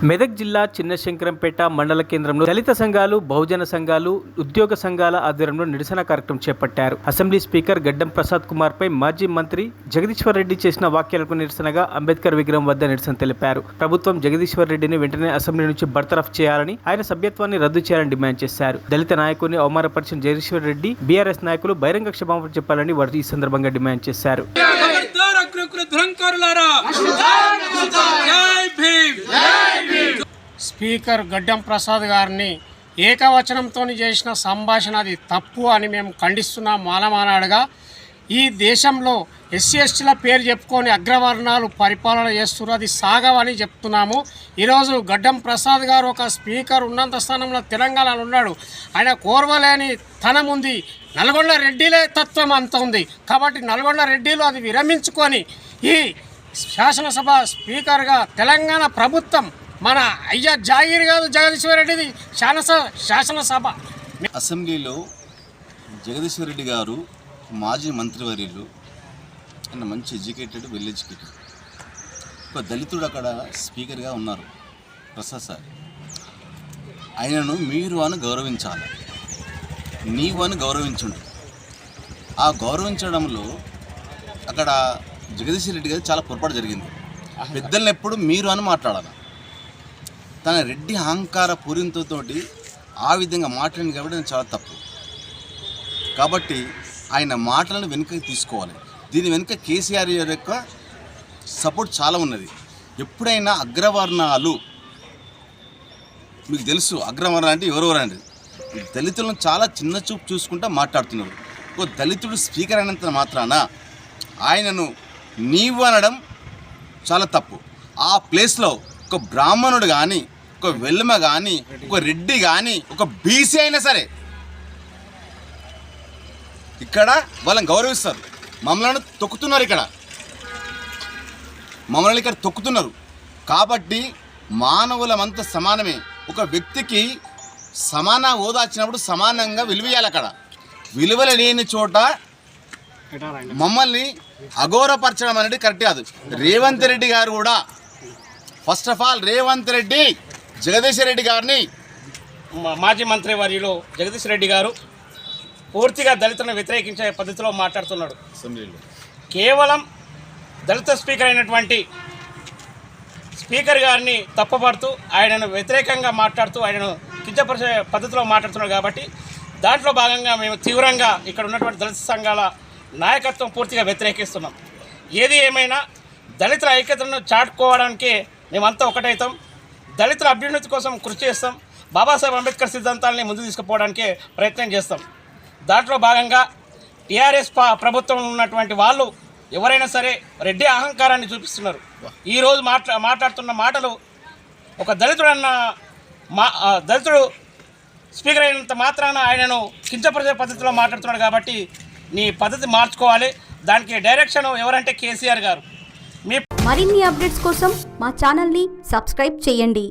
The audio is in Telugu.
మెదక్ జిల్లా చిన్నశంకరంపేట మండల కేంద్రంలో దళిత సంఘాలు, బహుజన సంఘాలు, ఉద్యోగ సంఘాల ఆధ్వర్యంలో నిరసన కార్యక్రమం చేపట్టారు. అసెంబ్లీ స్పీకర్ గడ్డం ప్రసాద్ కుమార్ పై మాజీ మంత్రి జగదీశ్వర్ రెడ్డి చేసిన వ్యాఖ్యలకు నిరసనగా అంబేద్కర్ విగ్రహం వద్ద నిరసన తెలిపారు. ప్రభుత్వం జగదీశ్వర్ రెడ్డిని వెంటనే అసెంబ్లీ నుంచి బర్తరఫ్ చేయాలని, ఆయన సభ్యత్వాన్ని రద్దు చేయాలని డిమాండ్ చేశారు. దళిత నాయకుడిని అవమానపరిచిన జగదీశ్వర్ రెడ్డి, బీఆర్ఎస్ నాయకులు బహిరంగ క్షమాపణ చెప్పాలని వారు ఈ సందర్భంగా డిమాండ్ చేశారు. స్పీకర్ గడ్డం ప్రసాద్ గారిని ఏకవచనంతో చేసిన సంభాషణ అది తప్పు అని మేము ఖండిస్తున్నాం. మాలమానాడుగా ఈ దేశంలో ఎస్సీ ఎస్టీల పేరు చెప్పుకొని అగ్రవర్ణాలు పరిపాలన చేస్తున్నారు, అది సాగవని చెప్తున్నాము. ఈరోజు గడ్డం ప్రసాద్ గారు ఒక స్పీకర్ ఉన్నంత స్థానంలో తెలంగాణలో ఉన్నాడు. ఆయన కోరవలేని తనం ఉంది. నల్గొండ రెడ్డిలే తత్వం అంత ఉంది. కాబట్టి నల్గొండ రెడ్డిలు అది విరమించుకొని ఈ శాసనసభ స్పీకర్గా తెలంగాణ ప్రభుత్వం మన అయ్యా జాగీర్ కాదు జగదీశ్వర్ రెడ్డిది శాసనసభ. అసెంబ్లీలో జగదీశ్వర్ రెడ్డి గారు మాజీ మంత్రివర్యులు, ఆయన మంచి ఎడ్యుకేటెడ్, వెల్ ఎడ్యుకేటెడ్, ఒక దళితుడు అక్కడ స్పీకర్గా ఉన్నారు ప్రసాద్ సార్. ఆయనను మీరు అని గౌరవించాలి, నీవు అని గౌరవించుండు. ఆ గౌరవించడంలో అక్కడ జగదీశ్వర్ రెడ్డి గారు చాలా పొరపాటు జరిగింది. పెద్దలను ఎప్పుడు మీరు అని మాట్లాడాలి. తన రెడ్డి అహంకార పూరింతో ఆ విధంగా మాట్లాడింది కాబట్టి అది చాలా తప్పు. కాబట్టి ఆయన మాటలను వెనుకకి తీసుకోవాలి. దీని వెనుక కేసీఆర్ యొక్క సపోర్ట్ చాలా ఉన్నది. ఎప్పుడైనా అగ్రవర్ణాలు, మీకు తెలుసు అగ్రవర్ణ అంటే ఎవరెవరండి, దళితులను చాలా చిన్న చూపు చూసుకుంటూ మాట్లాడుతున్నారు. ఒక దళితుడు స్పీకర్ అయినంత మాత్రాన ఆయనను నీవు అనడం చాలా తప్పు. ఆ ప్లేస్లో ఒక బ్రాహ్మణుడు కానీ, ఒక వెల్మ కానీ, ఒక రెడ్డి కానీ, ఒక బీసీ అయినా సరే ఇక్కడ వాళ్ళని గౌరవిస్తారు. మమ్మల్ని తొక్కుతున్నారు, మమ్మల్ని ఇక్కడ తొక్కుతున్నారు. కాబట్టి మానవులమంతా సమానమే. ఒక వ్యక్తికి సమాన హోదా వచ్చినప్పుడు సమానంగా విలువేయాలి. అక్కడ విలువలు లేని చోట మమ్మల్ని అగౌరవపరచడం అనేది కరెక్ట్ కాదు. రేవంత్ రెడ్డి గారు కూడా, first of all Revanth Reddy Jagadishwar Reddy గారిని, మాజీ మంత్రి వర్యులు జగదీశ్వర్ రెడ్డి గారు పూర్తిగా దళితులను వ్యతిరేకించే పద్ధతిలో మాట్లాడుతున్నాడు. అసెంబ్లీలో కేవలం దళిత స్పీకర్ అయినటువంటి స్పీకర్ గారిని తప్పుపడుతూ ఆయనను వ్యతిరేకంగా మాట్లాడుతూ ఆయనను కించపరిచే పద్ధతిలో మాట్లాడుతున్నాడు. కాబట్టి దాంట్లో భాగంగా మేము తీవ్రంగా ఇక్కడ ఉన్నటువంటి దళిత సంఘాల నాయకత్వం పూర్తిగా వ్యతిరేకిస్తున్నాం. ఏది ఏమైనా దళితుల ఐక్యతను చాటుకోవడానికి మేమంతా ఒకటైతాం. దళితుల అభ్యున్నతి కోసం కృషి చేస్తాం. బాబాసాహెబ్ అంబేద్కర్ సిద్ధాంతాలని ముందుకు తీసుకుపోవడానికి ప్రయత్నం చేస్తాం. దాంట్లో భాగంగా టీఆర్ఎస్ ప్రభుత్వం ఉన్నటువంటి వాళ్ళు ఎవరైనా సరే రెడ్డి అహంకారాన్ని చూపిస్తున్నారు. ఈరోజు మాట్లాడుతున్న మాటలు ఒక దళితుడు స్పీకర్ అయినంత మాత్రాన ఆయనను కించపరిచే పద్ధతిలో మాట్లాడుతున్నాడు. కాబట్టి నీ పద్ధతి మార్చుకోవాలి. దానికి డైరెక్షన్ ఎవరంటే కేసీఆర్ గారు. మరిన్ని అప్డేట్స్ కోసం మా ఛానల్ని సబ్స్క్రైబ్ చేయండి.